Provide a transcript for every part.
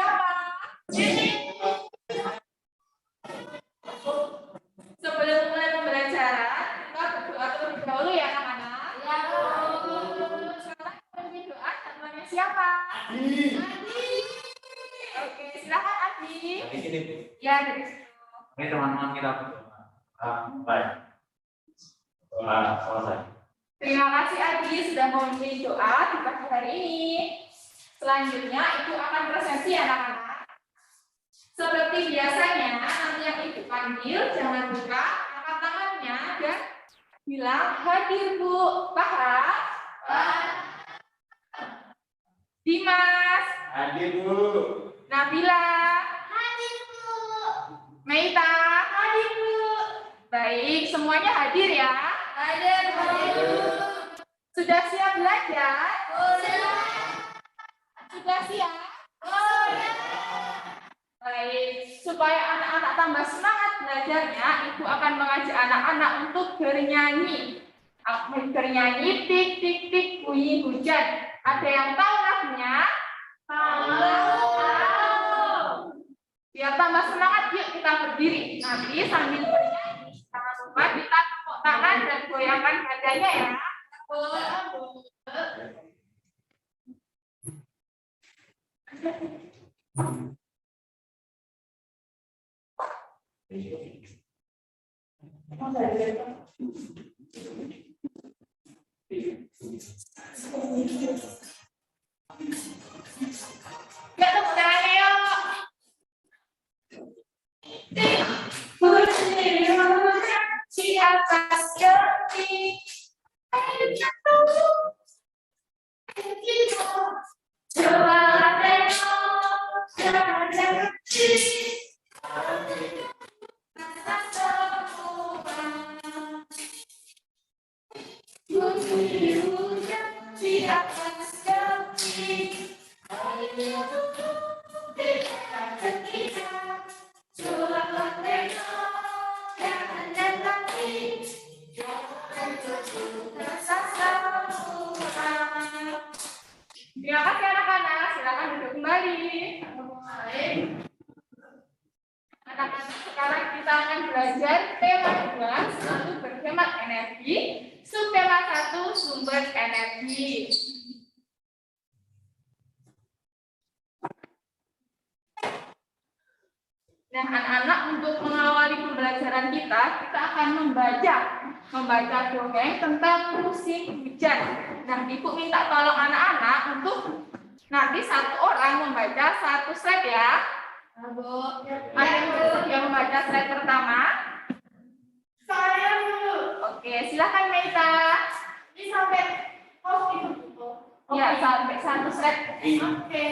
siapa? Sebelum mulai pembelajaran, kita berdoa terlebih dahulu ya anak-anak. Ya. Sekarang kita berdoa namanya siapa? Adi. Oke, silakan Adi. Ya, dari situ. Ini teman-teman kita berdoa. Baik. Doa selesai. Terima kasih Adi sudah memimpin doa di pagi hari ini. Selanjutnya Ibu akan presentasi anak-anak. Seperti biasanya, nanti yang Ibu panggil jangan lupa angkat tangannya dan bilang hadir Bu. Paham? Dimas. Hadir Bu. Nabila. Hadir Bu. Meita. Hadir Bu. Baik, semuanya hadir ya. Hadir Bu. Sudah siap belajar? Sudah siap? Baik, supaya anak-anak tambah semangat belajarnya, Ibu akan mengajak anak-anak untuk bernyanyi. Bernyanyi tik tik tik bunyi hujan. Ada yang tahu lagunya? Tahu. Biar tambah semangat, yuk kita berdiri. Nanti sambil bernyanyi, jangan lupa kita tepuk tangan dan goyangkan badannya ya. Ya, tepuk tangannya yuk. Di atas kaki. Coba tengok, jangan janji. Bunyi hujan di atas kaki. Ayo di atas kita. Coba tengok, jangan janji. Terima kasih anak-anak, silakan duduk kembali. Anak-anak, sekarang kita akan belajar tema 2, selalu berhemat energi, subtema 1, sumber energi. Nah, anak-anak, untuk mengawali pembelajaran kita akan membaca dongeng tentang musim hujan. Nah, Ibu minta tolong anak-anak untuk nanti satu orang membaca satu slide ya. Bu, ada yang bersedia membaca slide pertama? Saya dulu. Oke, silakan Meita. Ini sampai itu. Ya, sampai satu slide. Oke.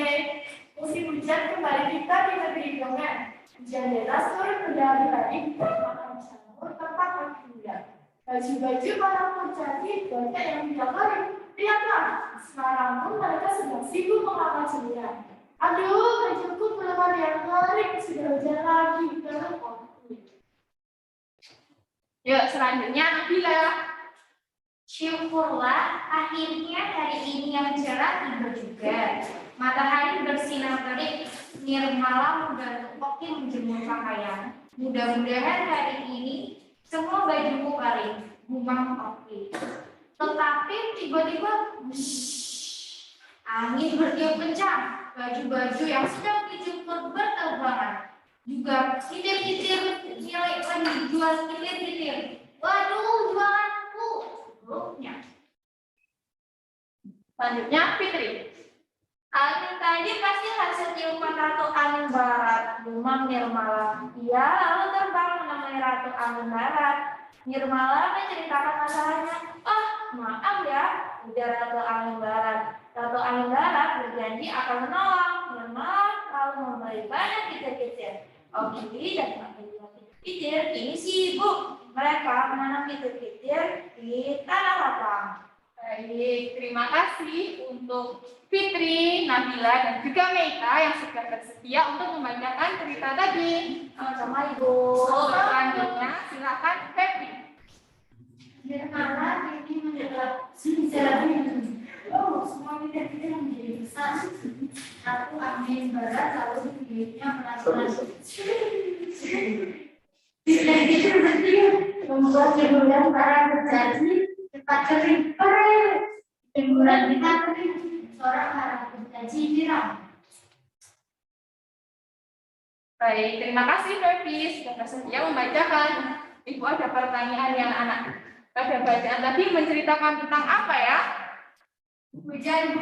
Musim hujan kembali kita di negeri dongeng. Hujan deras turun berhari-hari, makan jamur tempat bergembira. Baju-baju para penjadi banyak yang tidak kering. Lihatlah, sekarang pun mereka sedang sibuk mengangkat jemurah. Aduh, bajuku belum ada yang kering, sudah hujan lagi. Yuk, selanjutnya Nabila. Syukurlah, akhirnya hari ini yang cerah tiba juga. Matahari bersinar terik, nirmala membantu Oki menjemur pakaian. Mudah-mudahan hari ini semua bajuku kering, gumam Oki. Tetapi tiba-tiba, angin bertiup kencang. Baju-baju yang sedang dijemur berterbangan. Juga titir-titir nilai lagi jual titir-titir. Waduh, jualanku. Buruknya. Selanjutnya Fitri. Angin tadi pasti hasil tiupan Ratu Angin Barat, gumam Nirmala. Ia lalu terbang menemui Ratu Angin Barat. Nirmala menceritakan masalahnya. Oh, maaf ya, ujar Ratu Angin Barat. Ratu Angin Barat berjanji akan menolong. Nirmala lalu memberi banyak pitir-pitir. Oki dan pitir ini sibuk. Mereka menanam pitir-pitir di tanah lapang. Baik, terima kasih untuk Fitri, Nabila, dan juga Meita yang sudah bersedia untuk membacakan cerita tadi. Sama-sama Ibu. Selanjutnya, silakan Febri. Nirmala ini mendapat sejarah. Oh, semua pitir-pitir menjadi besar. Ratu angin barat lalu hidupnya pelan-pelan. Selain itu berarti membuat hiburan para terjadi cepat kering. Hiburan kita kering. Seorang para terjadi viral. Baik, terima kasih Febi sudah bersedia membacakan. Ibu ada pertanyaan yang anak pada bacaan tadi menceritakan tentang apa ya? Hujan.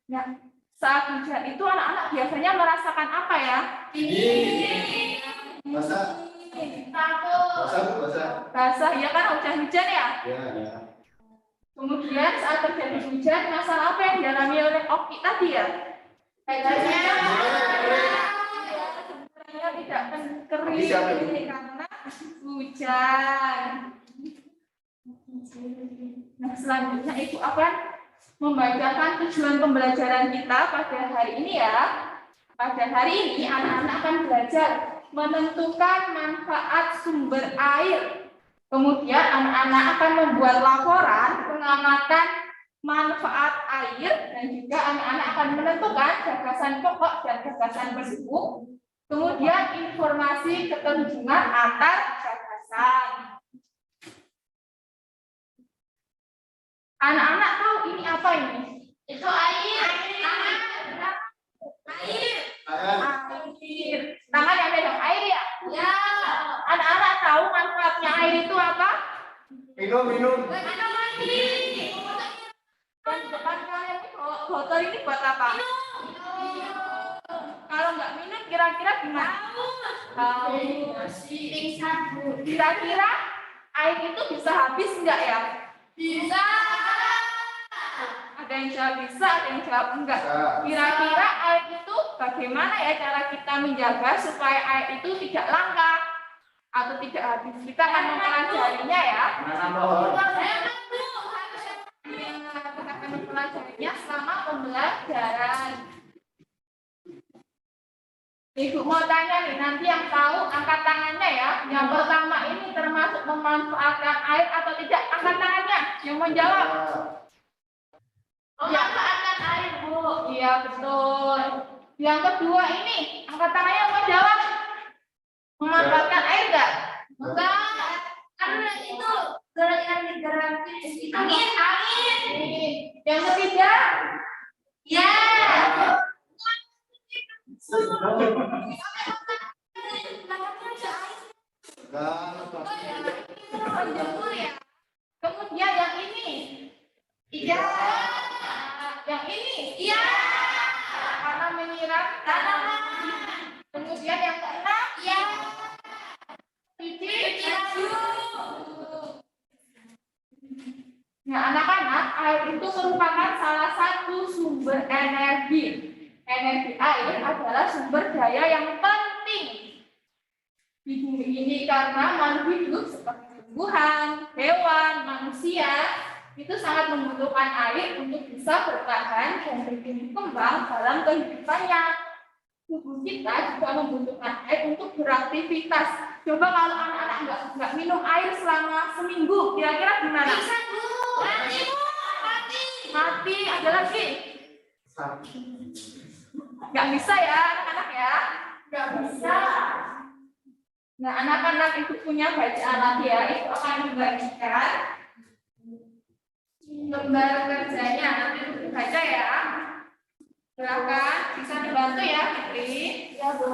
Nah, saat hujan itu anak-anak biasanya merasakan apa ya? Basah. Takut. Basah, ya kan hujan-hujan ya? Ya. Kemudian saat terjadi hujan, masalah apa yang dialami oleh Oki tadi ya? Sebenarnya tidak kering karena hujan. Nah, selanjutnya Ibu akan membacakan tujuan pembelajaran kita pada hari ini ya. Pada hari ini anak-anak akan belajar menentukan manfaat sumber air. Kemudian anak-anak akan membuat laporan pengamatan manfaat air dan juga anak-anak akan menentukan gagasan pokok dan gagasan pendukung. Kemudian informasi keterhubungan antar gagasan. Anak-anak tahu ini apa ini? Itu air. Air. Tangan yang pegang air ya? Ya. Anak-anak tahu manfaatnya air itu apa? Minum. Minum mandi. Dan di depan kalian ini botol ini buat apa? Kalau nggak minum kira-kira gimana? Tahu. Kira-kira air itu bisa habis nggak ya? Bisa. Ada yang jawab bisa, ada yang jawab enggak. Kira-kira air itu bagaimana ya cara kita menjaga supaya air itu tidak langka atau tidak habis? Kita akan mempelajarinya ya. Kita akan mempelajarinya selama pembelajaran. Ibu mau tanya nih, nanti yang tahu angkat tangannya ya. Yang pertama ini termasuk memanfaatkan air atau tidak? Angkat tangannya. Yang menjawab. Memanfaatkan air, Bu. Iya betul. Yang kedua ini angkat tangannya yang menjawab. Memanfaatkan air enggak? Enggak. Karena itu yang digerakin itu angin. Yang ketiga? Ya. Menjemur ya. Kemudian yang ini? Iya. Yang ini? Iya. Karena menyiram tanaman. Kemudian yang keenam? Iya. Cuci baju. Nah, anak-anak, air itu merupakan salah satu sumber energi. Energi air adalah sumber daya yang penting di bumi ini karena makhluk hidup seperti tumbuhan, hewan, manusia itu sangat membutuhkan air untuk bisa bertahan dan berkembang dalam kehidupannya. Tubuh kita juga membutuhkan air untuk beraktivitas. Coba kalau anak-anak nggak minum air selama seminggu, kira-kira gimana? Bisa, Bu. Mati, Bu. Mati. Ada lagi? Nggak bisa ya, anak-anak ya? Nggak bisa. Nah, anak-anak itu punya bacaan lagi ya. Itu akan membagikan lembar kerjanya. Nanti untuk baca ya. Silakan, bisa dibantu ya, Fitri. Ya, Bu.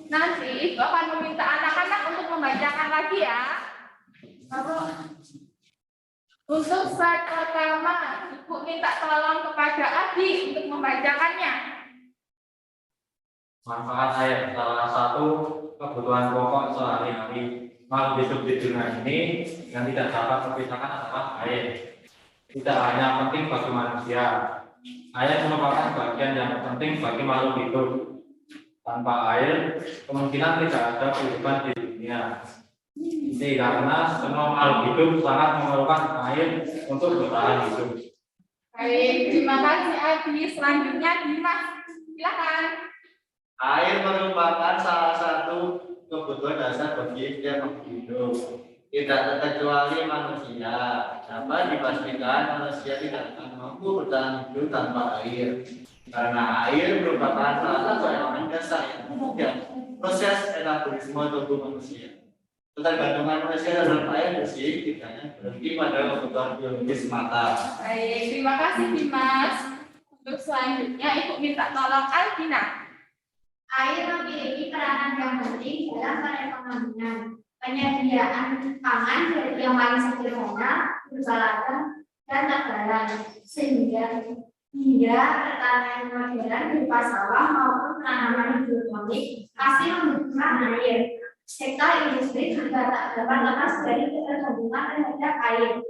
Nanti Ibu akan meminta anak-anak untuk membacakan lagi ya. Untuk slide pertama, Ibu minta tolong kepada Adi untuk membacakannya. Manfaat air salah satu kebutuhan pokok sehari-hari makhluk hidup di dunia ini yang tidak dapat terpisahkan adalah air. Tidak hanya penting bagi manusia, air merupakan bagian yang penting bagi makhluk hidup. Tanpa air, kemungkinan tidak ada kehidupan di dunia. Ini karena semua makhluk hidup sangat memerlukan air untuk bertahan hidup. Baik, terima kasih Adi. Selanjutnya Dimas, silakan. Air merupakan salah satu kebutuhan dasar bagi setiap makhluk hidup. tidak terkecuali manusia. Dapat dipastikan manusia tidak akan mampu bertahan hidup tanpa air. Karena air merupakan salah satu elemen dasar yang menunjang proses metabolisme tubuh manusia. Ketergantungan manusia terhadap air bersih tidak hanya berhenti pada kebutuhan biologis semata. Baik, terima kasih Dimas. Untuk selanjutnya Ibu minta tolong Alvina. Air memiliki peranan yang penting dalam perekonomian. Penyediaan pangan dari yang paling sederhana, berbalatan, dan tebaran, sehingga pertanian modern berupa sawah maupun tanaman hidroponik pasti membutuhkan air. Sektor industri juga tak dapat lepas dari ketergantungan terhadap air.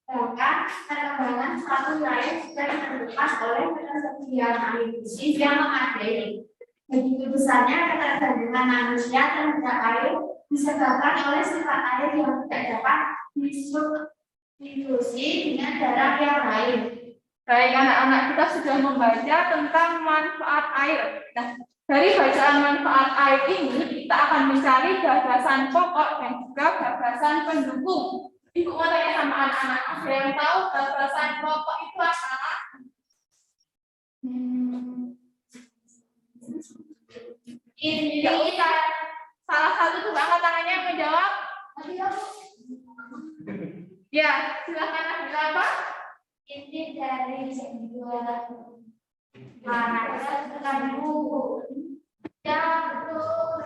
Bahkan perkembangan suatu wilayah juga terlepas oleh ketersediaan air bersih yang memadai. Begitu besarnya ketergantungan manusia terhadap air disebabkan oleh sifat air yang tidak dapat disubstitusi dengan darah yang lain. Baik, anak-anak kita sudah membaca tentang manfaat air. Nah, dari bacaan manfaat air ini kita akan mencari gagasan pokok dan juga gagasan pendukung. Ibu mau tanya sama anak-anak, ada yang tahu gagasan pokok itu apa? Ini kita salah satu tuh angkat tangannya yang menjawab. Ya, silakan Nabila apa? Inti dari sebuah paragraf tentang buku. Ya, betul.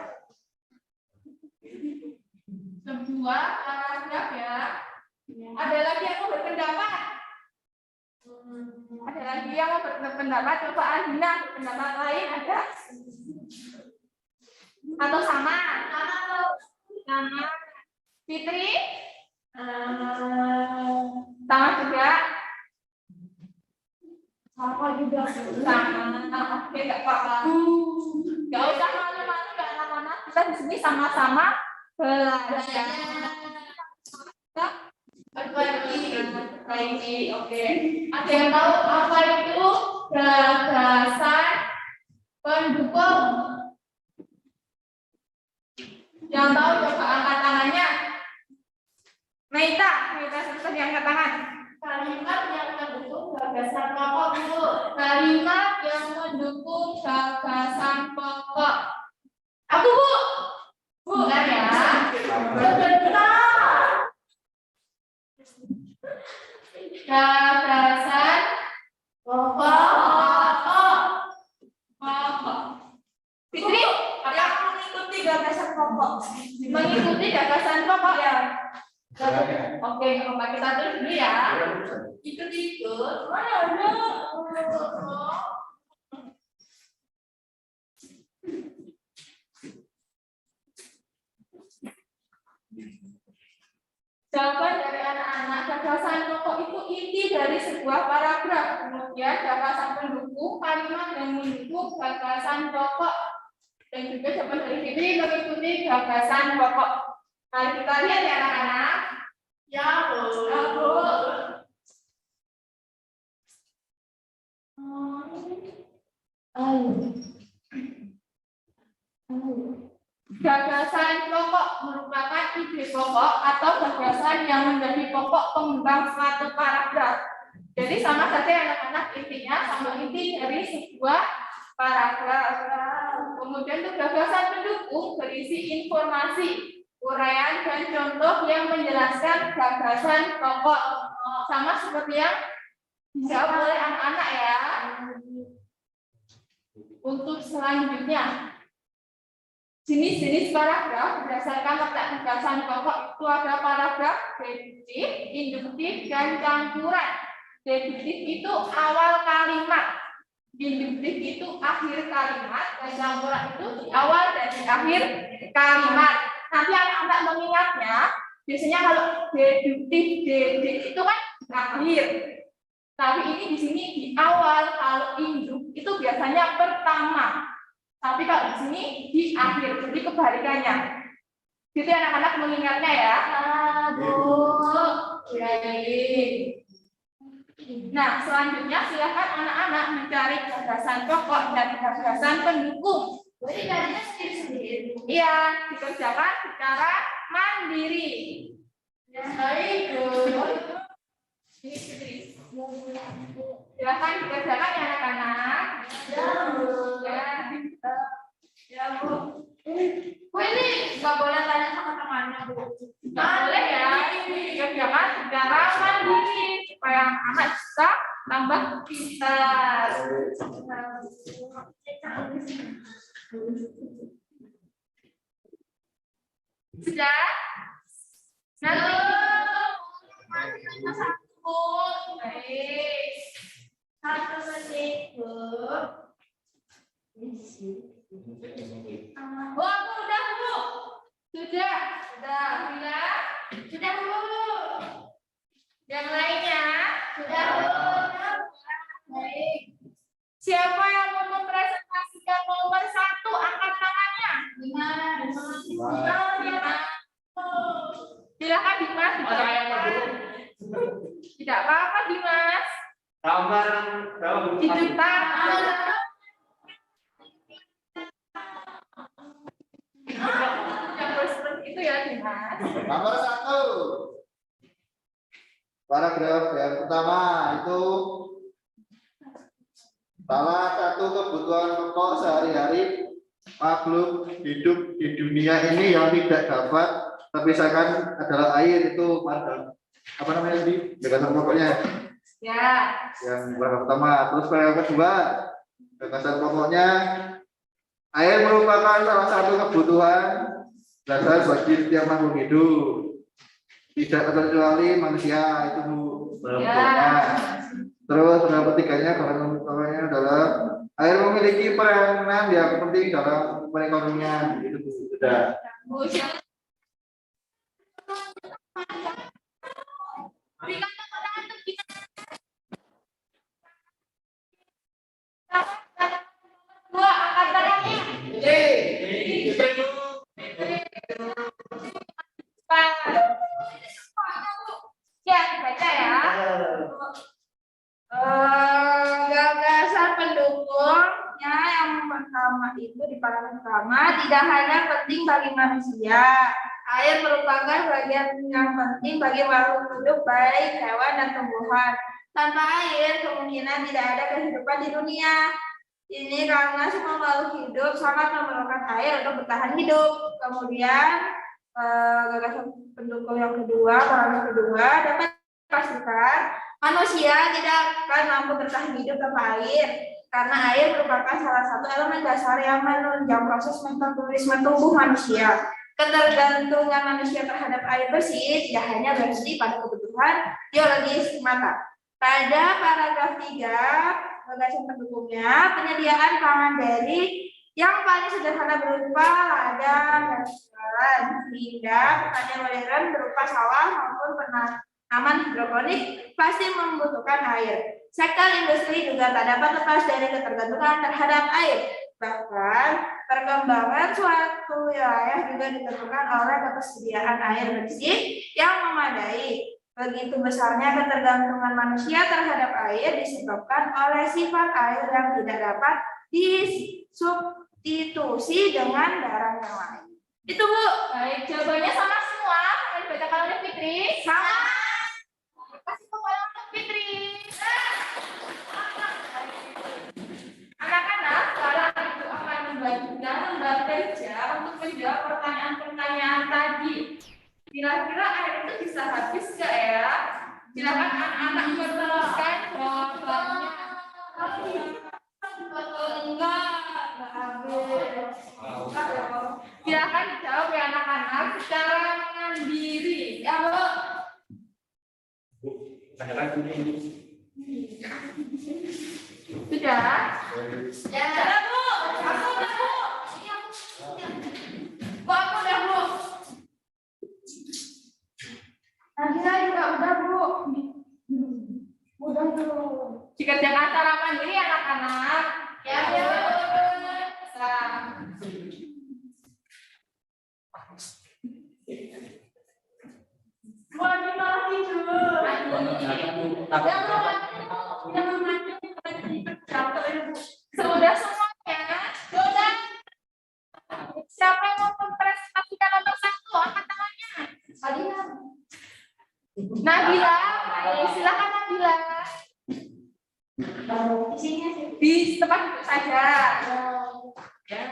Sebuah paragraf ya. Ada lagi yang mau berpendapat? Ada lagi yang mau berpendapat? Coba Alina berpendapat lain ada? Atau sama? Sama. Fitri? Sama juga? Sama juga. Sama. Oke, nggak apa-apa. Nggak usah malu-malu, nggak anak-anak. Kita di sini sama-sama belajar. Ini, oke. Ada yang tahu apa itu gagasan pendukung? Yang tahu coba angkat tangannya. Meita sebentar angkat tangan. Kalimat yang mendukung gagasan pokok, Bu. Kalimat yang mendukung gagasan pokok. Aku, Bu. Bukan ya. Sebentar. Gagasan pokok. Fitri, yang mengikuti gagasan pokok. Mengikuti gagasan pokok ya. Oke, kita tulis dulu ya. Ikut-ikut. Jawaban dari anak-anak, gagasan pokok itu inti dari sebuah paragraf. Kemudian gagasan pendukung, kalimat yang mendukung gagasan pokok. Dan juga jawaban dari Fitri mengikuti gagasan pokok. Mari kita lihat ya anak-anak. Ya, Bu. Ya, Bu. Gagasan pokok merupakan ide pokok atau gagasan yang menjadi pokok pengembang suatu paragraf. Jadi sama saja anak-anak, intinya sama inti dari sebuah paragraf. Kemudian untuk gagasan pendukung berisi informasi, uraian dan contoh yang menjelaskan gagasan pokok. Sama seperti yang dijawab oleh anak-anak ya. Untuk selanjutnya, jenis-jenis paragraf berdasarkan letak gagasan pokok itu ada paragraf deduktif, induktif, dan campuran. Deduktif itu awal kalimat, induktif itu akhir kalimat, dan campuran itu di awal dan di akhir kalimat. Nanti anak-anak mengingatnya, biasanya kalau deduktif, itu kan akhir. Tapi ini di sini di awal, kalau induk itu biasanya pertama. Tapi kalau di sini di akhir, jadi kebalikannya. Jadi anak-anak mengingatnya ya. Bu. Baik. Nah, selanjutnya silakan anak-anak mencari gagasan pokok dan gagasan pendukung. Jadi kajiannya sendiri-sendiri. Iya, dikerjakan secara mandiri. Baik, ini Fitri. Silakan dikerjakan ya anak-anak. Ya, Bu. Ya, Bu. Bu, ini nggak boleh tanya sama temannya, Bu. Nggak boleh ya, ini dikerjakan secara mandiri supaya anak bisa tambah pintar. Sudah? Nanti satu. Baik. Satu menit, Bu. Bu, aku udah, Bu. Sudah. Sudah. Sudah, Bu. Yang lainnya? Sudah, Bu. Baik. Siapa yang mau mempresentasikan nomor 1? Angkat tangannya. Silakan Dimas. Tidak apa-apa Dimas. Gambar dalam Dicetak. Yang seperti itu ya Dimas. Nomor 1. Paragraf yang pertama itu salah satu kebutuhan pokok sehari-hari makhluk hidup di dunia ini yang tidak dapat terpisahkan adalah air. Itu pada apa namanya di gagasan pokoknya Ya. yang paragraf pertama. Terus paragraf kedua, gagasan pokoknya air merupakan salah satu kebutuhan dasar bagi setiap makhluk hidup, tidak terkecuali manusia. Itu Bu. Ya. Terus paragraf ketiganya pokoknya adalah air memiliki peranan yang penting dalam perekonomian. Itu Bu. Sudah. Bu, silakan. Berikan tepuk tangan untuk kita. Dua, angkat tangannya. Ya, baca ya. Gagasan pendukungnya yang pertama itu di paragraf pertama, tidak hanya penting bagi manusia, air merupakan bagian yang penting bagi makhluk hidup baik hewan dan tumbuhan. Tanpa air kemungkinan tidak ada kehidupan di dunia. Ini karena semua makhluk hidup sangat memerlukan air untuk bertahan hidup. Kemudian gagasan pendukung yang kedua, paragraf kedua, dapat dipastikan manusia tidak akan mampu bertahan hidup tanpa air karena air merupakan salah satu elemen dasar yang menunjang proses metabolisme tubuh manusia. Ketergantungan manusia terhadap air bersih tidak hanya berhenti pada kebutuhan biologis semata. Pada paragraf 3, gagasan pendukungnya, penyediaan pangan dari yang paling sederhana berupa ladang dan jalan, hingga pertanian modern berupa sawah maupun penanaman hidroponik pasti membutuhkan air. Sektor industri juga tak dapat lepas dari ketergantungan terhadap air. Bahkan perkembangan suatu wilayah juga ditentukan oleh ketersediaan air bersih yang memadai. Begitu besarnya ketergantungan manusia terhadap air disebabkan oleh sifat air yang tidak dapat disubstitusi dengan barang yang lain. Itu Bu. Baik, jawabannya sama semua. Ayo bacakan oleh Fitri. Sama. Kasih kepala untuk Fitri. Anak-anak, sekarang itu akan membagikan lembar kerja untuk menjawab pertanyaan-pertanyaan tadi. Kira-kira air itu bisa habis nggak ya? Silakan anak-anak menuliskan jawabannya. Enggak habis. Silakan dijawab ya anak-anak secara mandiri. Ya Bu. Sudah? Ya. Sudah Bu. Aku udah Bu. Bu, aku udah Bu. Nabila juga udah Bu. Udah dulu. Dikerjakan secara mandiri anak-anak. Ya Bu. Wah, ini malah tidur. Sudah semuanya? Sudah. Siapa yang mau mempresentasikan nomor 1? Angkat tangannya. Kalian. Nabila, ayo silakan Nabila. Di sini sih. Di tempat duduk saja. Ya.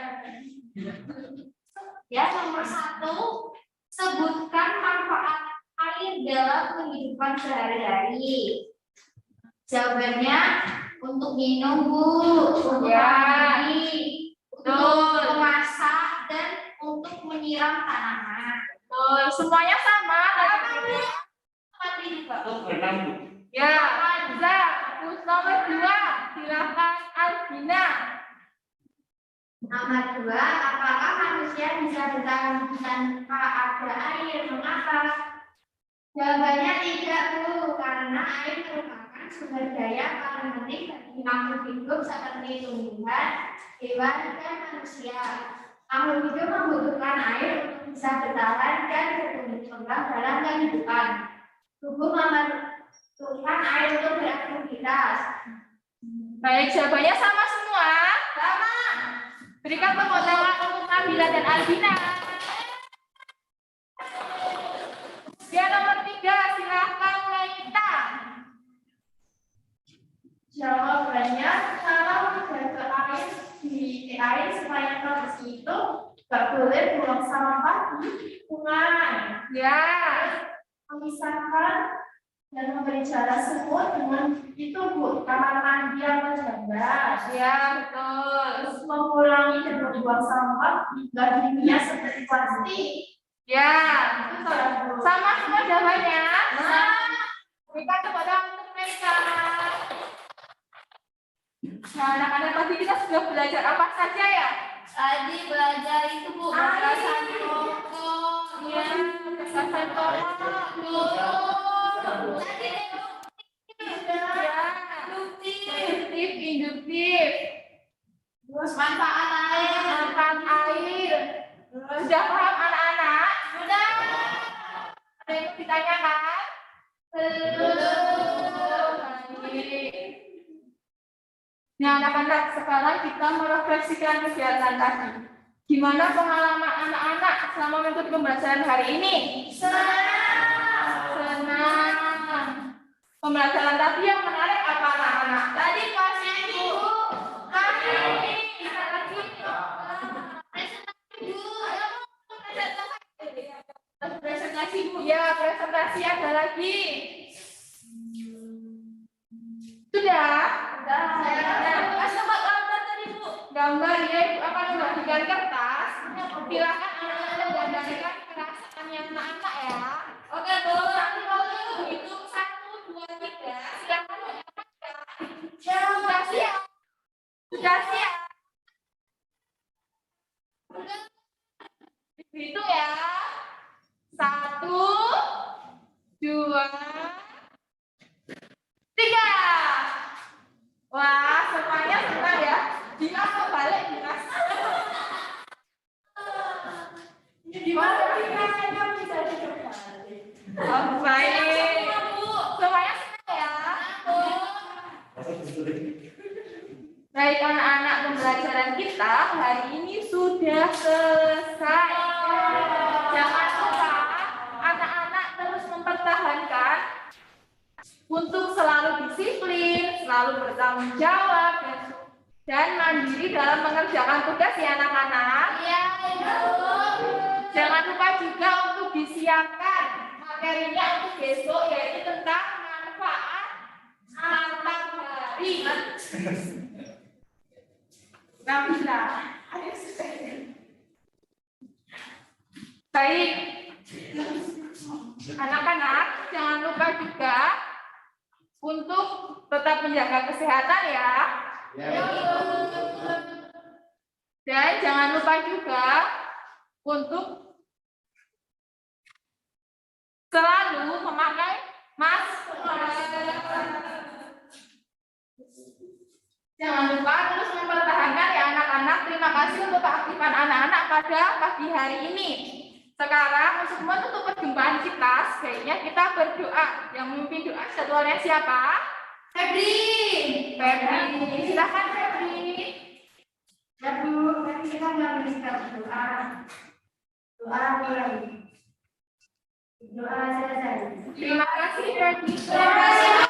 Ya, nomor 1, sebutkan manfaat air dalam kehidupan sehari-hari. Jawabannya untuk minum, Bu, untuk Ya. mandi, untuk Betul. memasak, dan untuk menyiram tanaman. Betul. Semuanya sama. Mandi juga. Terus berenang, Bu. Ya, Anza. Terus nomor 2, silakan Albina. Nomor 2, apakah manusia bisa bertahan tanpa ada air? Mengapa? Jawabannya tidak, Bu, karena air merupakan sumber daya paling penting bagi makhluk hidup seperti tumbuhan, hewan, dan manusia. Makhluk hidup membutuhkan air untuk bisa bertahan dan berkembang dalam kehidupan. Tubuh memerlukan air untuk beraktivitas. Baik, jawabannya sama semua. Sama. Berikan tepuk tangan untuk Nabila dan Albina. Ya, nomor 3, silakan Laita. Jawabannya, kalau menjaga air di air supaya bersih itu nggak boleh buang sampah di sungai. Ya, Memisahkan dan memberi jarak semut dengan itu, Bu, kamar mandi atau jamban. ya betul. Terus mengurangi dan membuang sampah bahan kimia seperti plastik. Ya, Itu salah, Bu. sama semua jawabannya. Berikan tepuk tangan untuk mereka. Nah, anak-anak tadi kita sudah belajar apa saja ya? Tadi belajar itu, Bu, batasan pokok. Ya, kesasan pokok. Tadi Ya, produktif, induktif. terus manfaat air. Makan air. Sudah paham anak-anak? Sudah. Ada yang mau ditanyakan? Belum. Baik. Nah, anak-anak, sekarang kita merefleksikan kegiatan tadi. Gimana pengalaman anak-anak selama mengikuti pembelajaran hari ini? Senang. Senang. Pembelajaran tadi yang menarik apa anak-anak? Tadi pasnya Ibu. Kami. Bisa lagi. Presentasi Bu. Ya, presentasi ada lagi. Sudah? Gambar ya, Ibu akan membagikan kertas. Silakan anak-anak menggambarkan perasaannya anak-anak ya. Oke, Bu. Nanti kalau hitung 1, 2, 3. Silakan menggambarkan. Sudah siap? Sudah siap? Hitung ya. 1, 2, 3. Wah, semuanya senang ya. Dia mau balik Dimas. Gimana kita bisa dicoba? Oh, baik. Semuanya senang ya. Baik anak-anak, pembelajaran kita hari ini sudah selesai. Jangan lupa anak-anak terus mempertahankan untuk selalu disiplin, selalu bertanggung jawab, dan mandiri dalam mengerjakan tugas ya anak-anak. Iya, Ibu. Jangan lupa juga untuk disiapkan materinya untuk besok, yaitu tentang manfaat matahari. Nabila, ayo sudah. Baik, anak-anak, jangan lupa juga untuk tetap menjaga kesehatan ya. Dan jangan lupa juga untuk selalu memakai masker. Jangan lupa terus mempertahankan ya anak-anak. Terima kasih untuk keaktifan anak-anak pada pagi hari ini. Sekarang untuk menutup perjumpaan kita, sebaiknya kita berdoa. Yang memimpin doa jadwalnya siapa? Febri. Febri, silakan Febri. Ya, Bu, nanti kita melanjutkan doa. Doa mulai. Doa selesai. Terima kasih, Ferdi. Terima kasih.